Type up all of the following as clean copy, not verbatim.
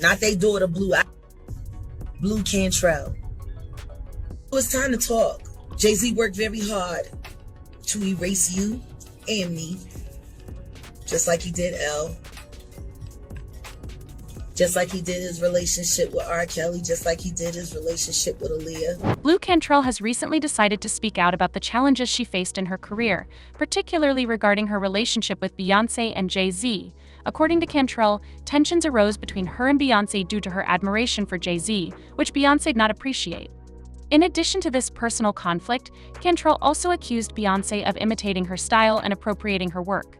not they daughter Blu Cantrell. It's time to talk. Jay-Z worked very hard to erase you and me, just like he did L, just like he did his relationship with R. Kelly, just like he did his relationship with Aaliyah. Blu Cantrell has recently decided to speak out about the challenges she faced in her career, particularly regarding her relationship with Beyoncé and Jay-Z. According to Cantrell, tensions arose between her and Beyoncé due to her admiration for Jay-Z, which Beyoncé did not appreciate. In addition to this personal conflict, Cantrell also accused Beyoncé of imitating her style and appropriating her work.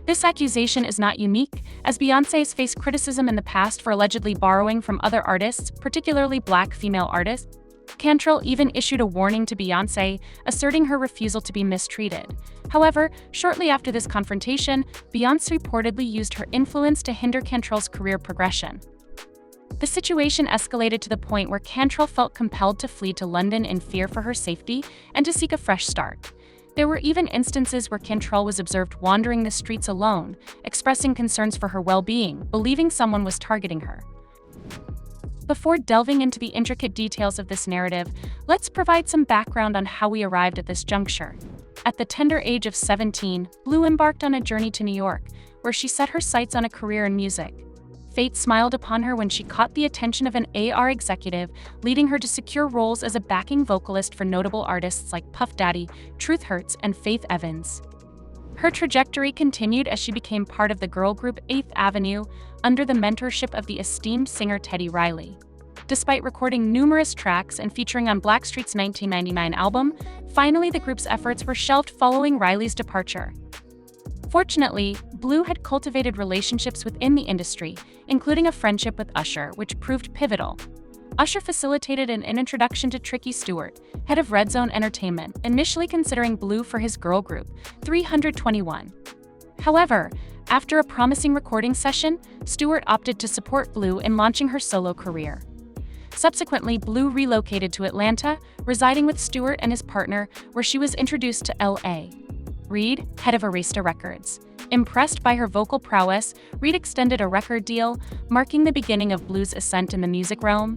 This accusation is not unique, as Beyoncé has faced criticism in the past for allegedly borrowing from other artists, particularly black female artists. Cantrell even issued a warning to Beyoncé, asserting her refusal to be mistreated. However, shortly after this confrontation, Beyoncé reportedly used her influence to hinder Cantrell's career progression. The situation escalated to the point where Cantrell felt compelled to flee to London in fear for her safety and to seek a fresh start. There were even instances where Cantrell was observed wandering the streets alone, expressing concerns for her well-being, believing someone was targeting her. Before delving into the intricate details of this narrative, let's provide some background on how we arrived at this juncture. At the tender age of 17, Blu embarked on a journey to New York, where she set her sights on a career in music. Fate smiled upon her when she caught the attention of an A&R executive, leading her to secure roles as a backing vocalist for notable artists like Puff Daddy, Truth Hurts, and Faith Evans. Her trajectory continued as she became part of the girl group 8th Avenue, under the mentorship of the esteemed singer Teddy Riley. Despite recording numerous tracks and featuring on Blackstreet's 1999 album, finally the group's efforts were shelved following Riley's departure. Fortunately, Blu had cultivated relationships within the industry, including a friendship with Usher, which proved pivotal. Usher facilitated an introduction to Tricky Stewart, head of Red Zone Entertainment, initially considering Blu for his girl group, 321. However, after a promising recording session, Stewart opted to support Blu in launching her solo career. Subsequently, Blu relocated to Atlanta, residing with Stewart and his partner, where she was introduced to L.A. Reid, head of Arista Records. Impressed by her vocal prowess, Reid extended a record deal, marking the beginning of Blu's ascent in the music realm.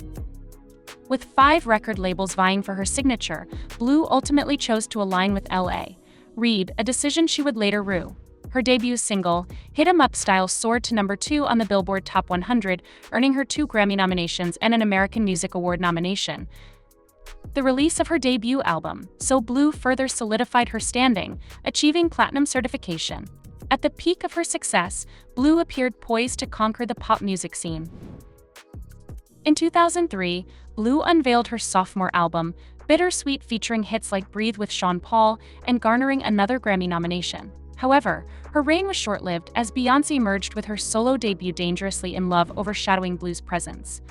With 5 record labels vying for her signature, Blu ultimately chose to align with L.A. Reid, a decision she would later rue. Her debut single, Hit 'Em Up Style, soared to number 2 on the Billboard Top 100, earning her 2 Grammy nominations and an American Music Award nomination. The release of her debut album, So Blu, further solidified her standing, achieving platinum certification. At the peak of her success, Blu appeared poised to conquer the pop music scene. In 2003, Blu unveiled her sophomore album, Bittersweet, featuring hits like Breathe with Sean Paul and garnering another Grammy nomination. However, her reign was short-lived as Beyoncé merged with her solo debut Dangerously in Love, overshadowing Blu's presence.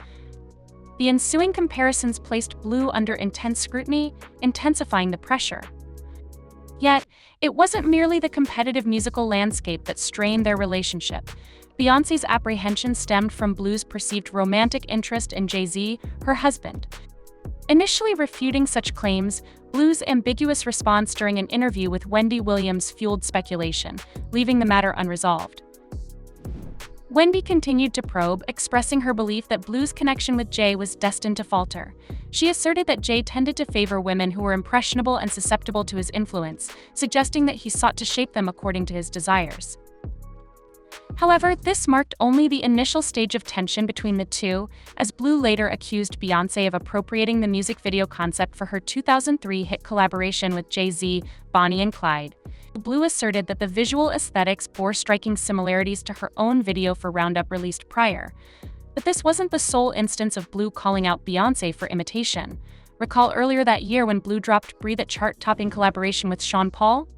The ensuing comparisons placed Blu under intense scrutiny, intensifying the pressure. Yet, it wasn't merely the competitive musical landscape that strained their relationship. Beyoncé's apprehension stemmed from Blu's perceived romantic interest in Jay-Z, her husband. Initially refuting such claims, Blu's ambiguous response during an interview with Wendy Williams fueled speculation, leaving the matter unresolved. Wendy continued to probe, expressing her belief that Blu's connection with Jay was destined to falter. She asserted that Jay tended to favor women who were impressionable and susceptible to his influence, suggesting that he sought to shape them according to his desires. However, this marked only the initial stage of tension between the two, as Blu later accused Beyoncé of appropriating the music video concept for her 2003 hit collaboration with Jay-Z, Bonnie and Clyde. Blu asserted that the visual aesthetics bore striking similarities to her own video for Roundup released prior. But this wasn't the sole instance of Blu calling out Beyoncé for imitation. Recall earlier that year when Blu dropped Breathe, a chart-topping collaboration with Sean Paul?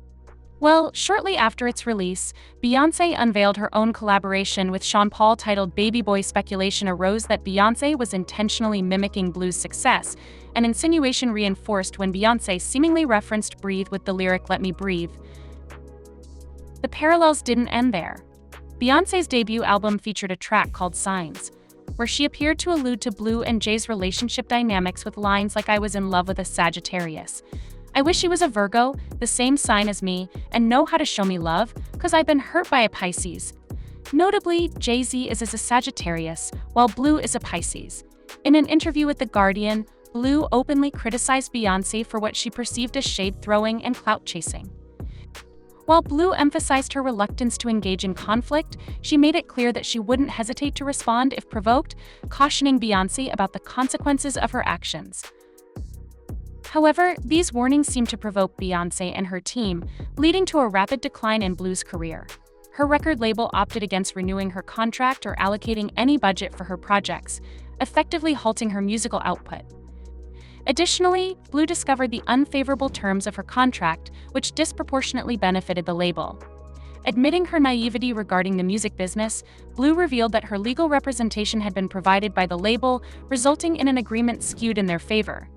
Well, shortly after its release, Beyoncé unveiled her own collaboration with Sean Paul titled Baby Boy. Speculation arose that Beyoncé was intentionally mimicking Blu's success, an insinuation reinforced when Beyoncé seemingly referenced Breathe with the lyric "Let Me Breathe." The parallels didn't end there. Beyoncé's debut album featured a track called Signs, where she appeared to allude to Blu and Jay's relationship dynamics with lines like "I was in love with a Sagittarius. I wish he was a Virgo, the same sign as me, and know how to show me love, 'cause I've been hurt by a Pisces." Notably, Jay-Z is a Sagittarius, while Blu is a Pisces. In an interview with The Guardian, Blu openly criticized Beyoncé for what she perceived as shade-throwing and clout-chasing. While Blu emphasized her reluctance to engage in conflict, she made it clear that she wouldn't hesitate to respond if provoked, cautioning Beyoncé about the consequences of her actions. However, these warnings seemed to provoke Beyoncé and her team, leading to a rapid decline in Blu's career. Her record label opted against renewing her contract or allocating any budget for her projects, effectively halting her musical output. Additionally, Blu discovered the unfavorable terms of her contract, which disproportionately benefited the label. Admitting her naivety regarding the music business, Blu revealed that her legal representation had been provided by the label, resulting in an agreement skewed in their favor.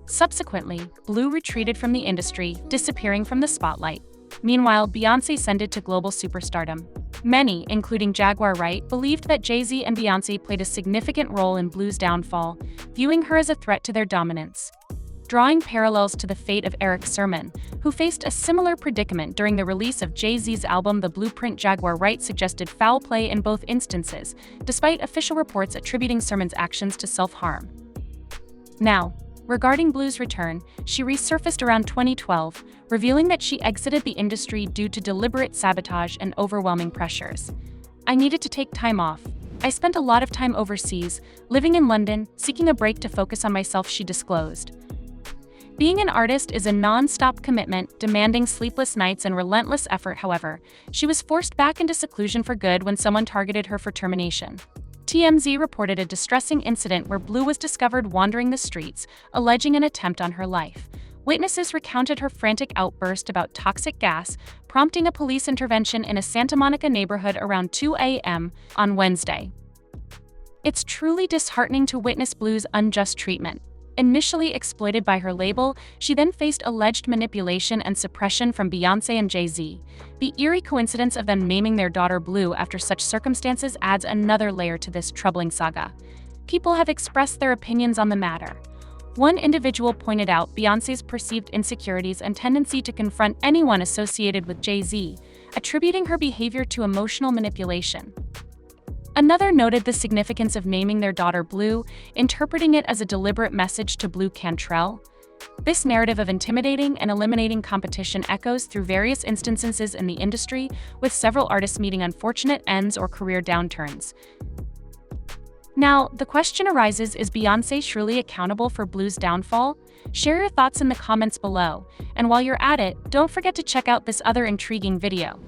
Subsequently, Blu retreated from the industry, disappearing from the spotlight. Meanwhile, Beyoncé ascended to global superstardom. Many, including Jaguar Wright, believed that Jay-Z and Beyoncé played a significant role in Blu's downfall, viewing her as a threat to their dominance. Drawing parallels to the fate of Eric Sermon, who faced a similar predicament during the release of Jay-Z's album The Blueprint, Jaguar Wright suggested foul play in both instances, despite official reports attributing Sermon's actions to self-harm. Now, regarding Blu's return, she resurfaced around 2012, revealing that she exited the industry due to deliberate sabotage and overwhelming pressures. "I needed to take time off. I spent a lot of time overseas, living in London, seeking a break to focus on myself," she disclosed. Being an artist is a non-stop commitment, demanding sleepless nights and relentless effort. However, she was forced back into seclusion for good when someone targeted her for termination. TMZ reported a distressing incident where Blu was discovered wandering the streets, alleging an attempt on her life. Witnesses recounted her frantic outburst about toxic gas, prompting a police intervention in a Santa Monica neighborhood around 2 a.m. on Wednesday. It's truly disheartening to witness Blu's unjust treatment. Initially exploited by her label, she then faced alleged manipulation and suppression from Beyoncé and Jay-Z. The eerie coincidence of them naming their daughter Blu after such circumstances adds another layer to this troubling saga. People have expressed their opinions on the matter. One individual pointed out Beyoncé's perceived insecurities and tendency to confront anyone associated with Jay-Z, attributing her behavior to emotional manipulation. Another noted the significance of naming their daughter Blu, interpreting it as a deliberate message to Blu Cantrell. This narrative of intimidating and eliminating competition echoes through various instances in the industry, with several artists meeting unfortunate ends or career downturns. Now, the question arises, is Beyoncé truly accountable for Blu's downfall? Share your thoughts in the comments below, and while you're at it, don't forget to check out this other intriguing video.